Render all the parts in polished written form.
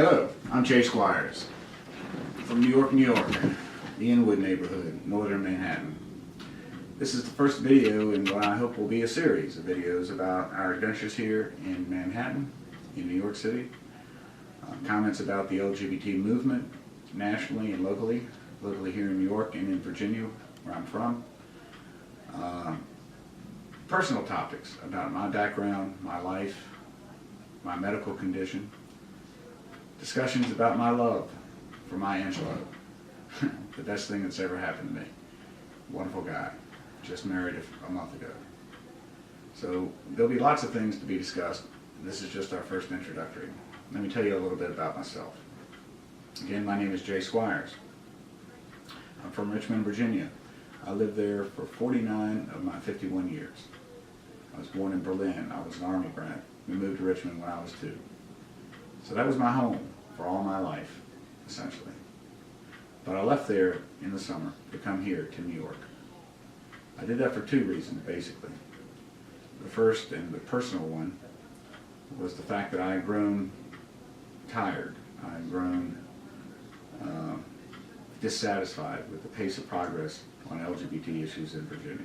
Hello, I'm Jay Squires from New York, the Inwood neighborhood, northern Manhattan. This is the first video in what I hope will be a series of videos about our adventures here in Manhattan, in New York City. Comments about the LGBT movement nationally and locally here in New York and in Virginia, where I'm from. Personal topics about my background, my life, my medical condition. Discussions about my love for Maya Angelou, the best thing that's ever happened to me. Wonderful guy, just married a month ago. So there'll be lots of things to be discussed. This is just our first introductory. Let me tell you a little bit about myself. Again, my name is Jay Squires. I'm from Richmond, Virginia. I lived there for 49 of my 51 years. I was born in Berlin. I was an Army brat. We moved to Richmond when I was 2. So that was my home for all my life, essentially. But I left there in the summer to come here to New York. I did that for 2 reasons, basically. The first and the personal one was the fact that I had grown tired. I had grown dissatisfied with the pace of progress on LGBT issues in Virginia.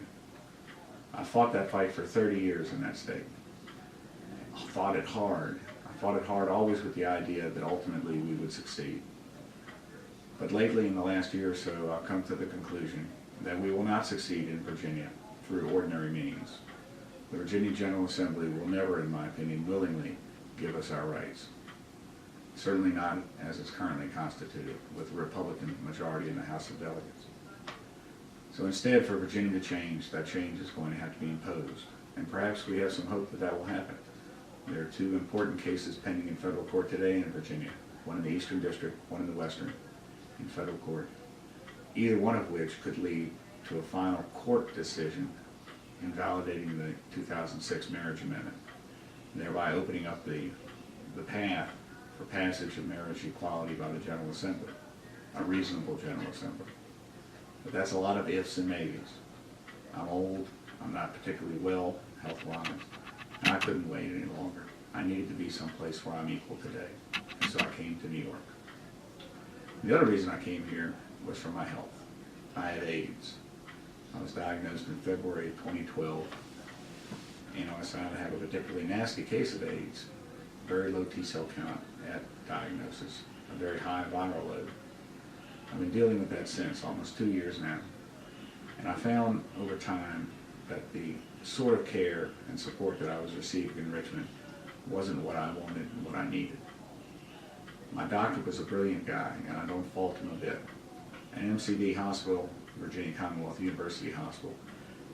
I fought that fight for 30 years in that state. I fought it hard. I fought it hard always with the idea that ultimately we would succeed. But lately, in the last year or so, I've come to the conclusion that we will not succeed in Virginia through ordinary means. The Virginia General Assembly will never, in my opinion, willingly give us our rights. Certainly not as it's currently constituted, with a Republican majority in the House of Delegates. So instead, for Virginia to change, that change is going to have to be imposed. And perhaps we have some hope that that will happen. There are 2 important cases pending in federal court today in Virginia, one in the Eastern District, one in the Western, in federal court, either one of which could lead to a final court decision invalidating the 2006 marriage amendment, thereby opening up the path for passage of marriage equality by the General Assembly, a reasonable General Assembly. But that's a lot of ifs and maybes. I'm old, I'm not particularly well health-wise, and I couldn't wait any longer. I needed to be someplace where I'm equal today, and so I came to New York. The other reason I came here was for my health. I had AIDS. I was diagnosed in February of 2012, and I was found to have a particularly nasty case of AIDS, very low T-cell count at diagnosis, a very high viral load. I've been dealing with that since, almost 2 years now, and I found over time that the sort of care and support that I was receiving in Richmond wasn't what I wanted and what I needed. My doctor was a brilliant guy, and I don't fault him a bit. And MCD Hospital, Virginia Commonwealth University Hospital,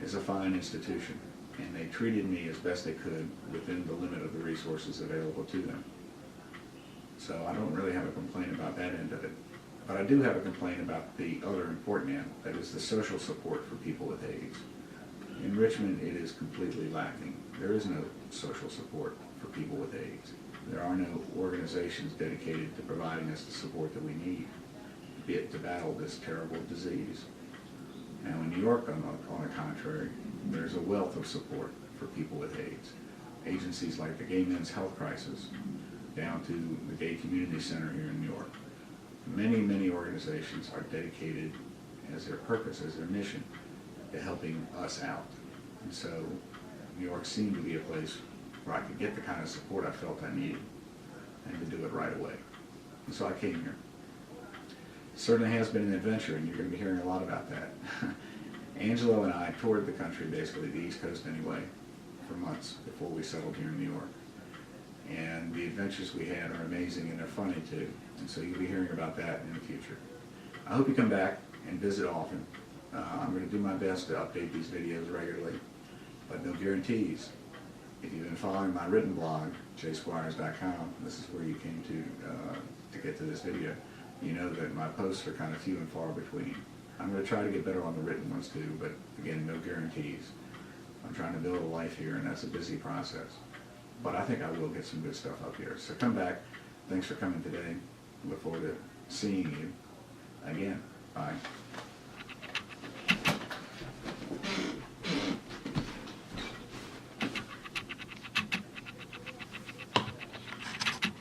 is a fine institution, and they treated me as best they could within the limit of the resources available to them. So I don't really have a complaint about that end of it. But I do have a complaint about the other important end, that is the social support for people with AIDS. In Richmond, it is completely lacking. There is no social support for people with AIDS. There are no organizations dedicated to providing us the support that we need to battle this terrible disease. Now in New York, on the contrary, there's a wealth of support for people with AIDS. Agencies like the Gay Men's Health Crisis, down to the Gay Community Center here in New York. Many, many organizations are dedicated as their purpose, as their mission, to helping us out. And so New York seemed to be a place where I could get the kind of support I felt I needed and to do it right away. And so I came here. It certainly has been an adventure, and you're going to be hearing a lot about that. Angelo and I toured the country, basically the East Coast anyway, for months before we settled here in New York. And the adventures we had are amazing, and they're funny too. And so you'll be hearing about that in the future. I hope you come back and visit often. I'm going to do my best to update these videos regularly, but no guarantees. If you've been following my written blog, jaysquires.com, this is where you came to get to this video, you know that my posts are kind of few and far between. I'm going to try to get better on the written ones too, but again, no guarantees. I'm trying to build a life here, and that's a busy process. But I think I will get some good stuff up here. So come back. Thanks for coming today. Look forward to seeing you again. Bye.